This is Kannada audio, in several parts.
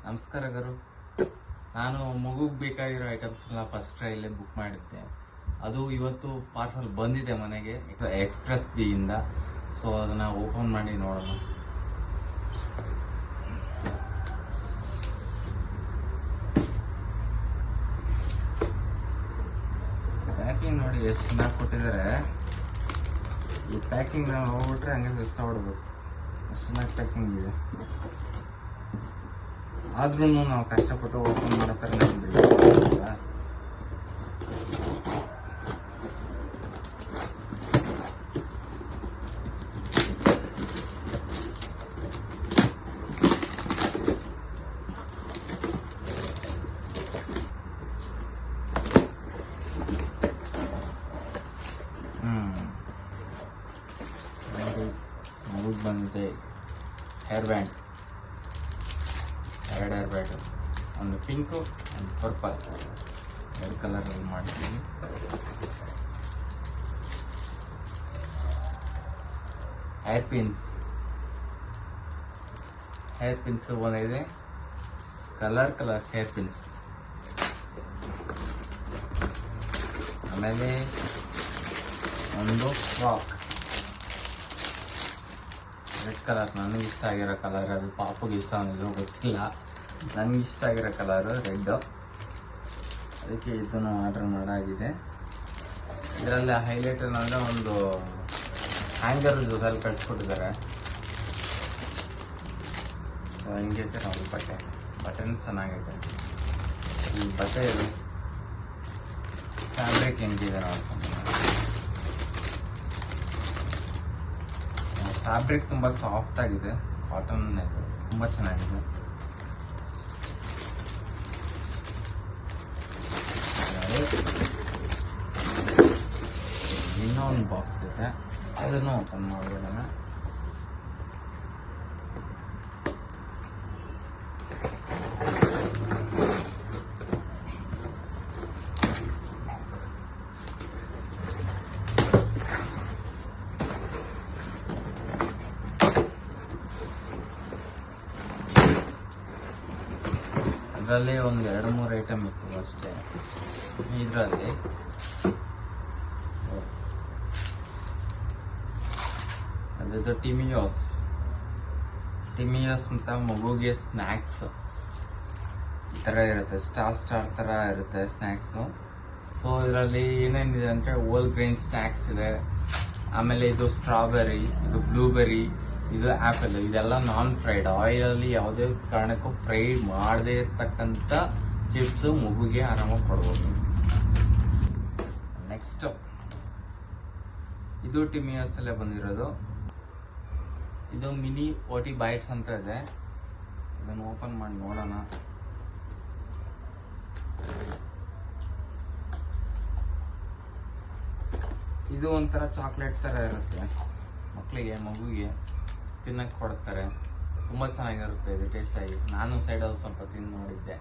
ನಮಸ್ಕಾರ ಗರು. ನಾನು ಮಗುಗೆ ಬೇಕಾಗಿರೋ ಐಟಮ್ಸ್ನ ಫಸ್ಟ್ ಟ್ರೈಲೇ ಬುಕ್ ಮಾಡಿದ್ದೆ. ಅದು ಇವತ್ತು ಪಾರ್ಸಲ್ ಬಂದಿದೆ ಮನೆಗೆ ಎಕ್ಸ್ಪ್ರೆಸ್ ಬಿ ಇಂದ. ಸೊ ಅದನ್ನು ಓಪನ್ ಮಾಡಿ ನೋಡೋಣ. ಪ್ಯಾಕಿಂಗ್ ನೋಡಿ ಎಷ್ಟು ಚೆನ್ನಾಗಿ ಕೊಟ್ಟಿದ್ದಾರೆ. ಈ ಪ್ಯಾಕಿಂಗ್ ನಾವು ಹೋಗ್ಬಿಟ್ರೆ ಹಂಗೆ ಬಿಡ್ಬೇಕು, ಅಷ್ಟು ಚೆನ್ನಾಗಿ ಪ್ಯಾಕಿಂಗ್ ಇದೆ. ಆದ್ರೂ ನಾವು ಕಷ್ಟಪಟ್ಟು ಓಪನ್ ಮಾಡೋ ಥರ ಮಗುಗೆ ಬಂದಿದೆ ಹೇರ್ ಬ್ಯಾಂಡ್, ಎರಡು ಹೇರ್ ಬ್ಯಾಂಡ್, ಒಂದು ಪಿಂಕು ಒಂದು ಪರ್ಪಲ್, ಎರಡು ಕಲರಲ್ಲಿ ಮಾಡ್ತೀನಿ. ಹೇರ್ ಪಿನ್ಸ್ ಬಂದಿದೆ, ಕಲರ್ ಹೇರ್ ಪಿನ್ಸ್. ಆಮೇಲೆ ಒಂದು ಫ್ರಾಕ್ ರೆಡ್ ಕಲರ್, ನನಗೆ ಇಷ್ಟ ಆಗಿರೋ ಕಲರ್. ಅದು ಪಾಪಗೆ ಇಷ್ಟ ಅನ್ನೋದು ಗೊತ್ತಿಲ್ಲ, ನನಗೆ ಇಷ್ಟ ಆಗಿರೋ ಕಲರು ರೆಡ್. ಅದಕ್ಕೆ ಇದನ್ನು ಆರ್ಡರ್ ಮಾಡಾಗಿದೆ. ಇದರಲ್ಲಿ ಹೈಲೈಟ್ ಅಂದರೆ ಒಂದು ಹ್ಯಾಂಗರ್ ಜೊತೆಲಿ ಕಳಿಸ್ಕೊಟ್ಟಿದ್ದಾರೆ. ಸೊ ಹಿಂಗೈತೆ ನೋಡಿ ಬಟನ್ ಚೆನ್ನಾಗೈತೆ. ಈ ಬಟ್ಟೆ ಇದು ಫ್ಯಾಬ್ರಿಕ್ ಹೆಂಗಿದೆ ನೋಡ್ಕೊಂಡು. ಫ್ಯಾಬ್ರಿಕ್ ತುಂಬ ಸಾಫ್ಟ್ ಆಗಿದೆ, ಕಾಟನ್ ಇದು ತುಂಬ ಚೆನ್ನಾಗಿದೆ. ಇನ್ನೊಂದು ಬಾಕ್ಸ್ ಇದೆ, ಅದನ್ನು ಓಪನ್ ಮಾಡೋಣ. ಇದರಲ್ಲಿ ಒಂದು 2-3 ಐಟಮ್ ಇತ್ತು ಅಷ್ಟೇ. ಇದರಲ್ಲಿ ಅದು ಟಿಮಿಯೋಸ್ ಅಂತ ಮಗುಗೆ ಸ್ನ್ಯಾಕ್ಸ್ ಈ ಥರ ಇರುತ್ತೆ, ಸ್ಟಾರ್ ಥರ ಇರುತ್ತೆ ಸ್ನ್ಯಾಕ್ಸು. ಸೊ ಇದರಲ್ಲಿ ಏನೇನಿದೆ ಅಂದರೆ ಹೋಲ್ ಗ್ರೈನ್ ಸ್ನ್ಯಾಕ್ಸ್ ಇದೆ. ಆಮೇಲೆ ಇದು ಸ್ಟ್ರಾಬೆರಿ, ಇದು ಬ್ಲೂಬೆರಿ, ಇದು ಆ್ಯಪಲ್. ಇದೆಲ್ಲ ನಾನ್ ಫ್ರೈಡ್, ಆಯಿಲಲ್ಲಿ ಯಾವುದೇ ಕಾರಣಕ್ಕೂ ಫ್ರೈಡ್ ಮಾಡದೇ ಇರ್ತಕ್ಕಂಥ ಚಿಪ್ಸು ಮಗುಗೆ ಆರಾಮಾಗಿ ಕೊಡ್ಬೋದು. ನೆಕ್ಸ್ಟ್ ಇದು ಟಿಮಿಯೋಸ್ ಅಲ್ಲೇ ಬಂದಿರೋದು. ಇದು ಮಿನಿ ಓಟಿ ಬೈಟ್ಸ್ ಅಂತ ಇದೆ. ಇದನ್ನು ಓಪನ್ ಮಾಡಿ ನೋಡೋಣ. ಇದು ಒಂಥರ ಚಾಕ್ಲೇಟ್ ಥರ ಇರುತ್ತೆ, ಮಗುಗೆ ತಿನ್ನಕ್ಕೆ ಕೊಡ್ತಾರೆ. ತುಂಬ ಚೆನ್ನಾಗಿರುತ್ತೆ ಇದು ಟೇಸ್ಟಾಗಿ. ನಾನು ಸೈಡಲ್ಲಿ ಸ್ವಲ್ಪ ತಿಂದು ನೋಡಿದ್ದೆ.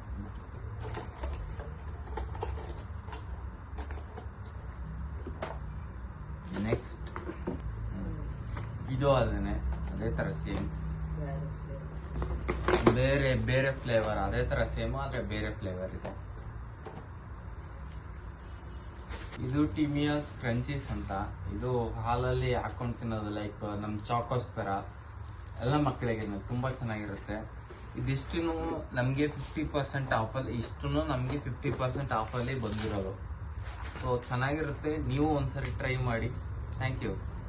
ನೆಕ್ಸ್ಟ್ ಇದು ಅದೇ ಥರ ಸೇಮ್, ಬೇರೆ ಫ್ಲೇವರ್. ಅದೇ ಥರ ಸೇಮ್ ಆದರೆ ಬೇರೆ ಫ್ಲೇವರ್ ಇದೆ. ಇದು ಟಿಮಿಯೋಸ್ ಕ್ರಂಚೀಸ್ ಅಂತ. ಇದು ಹಾಲಲ್ಲಿ ಹಾಕೊಂಡು ತಿನ್ನೋದು, ಲೈಕ್ ನಮ್ಮ ಚಾಕೋಸ್ ಥರ ಎಲ್ಲ ಮಕ್ಕಳಿಗೆ ತುಂಬ ಚೆನ್ನಾಗಿರುತ್ತೆ. ಇದಿಷ್ಟು ನಮಗೆ 50% ಆಫಲ್ಲಿ, ಇಷ್ಟು ನಮಗೆ 50% ಆಫಲ್ಲಿ ಬಂದಿರೋದು. ಸೊ ಚೆನ್ನಾಗಿರುತ್ತೆ, ನೀವು ಒಂದ್ಸರಿ ಟ್ರೈ ಮಾಡಿ. Thank you.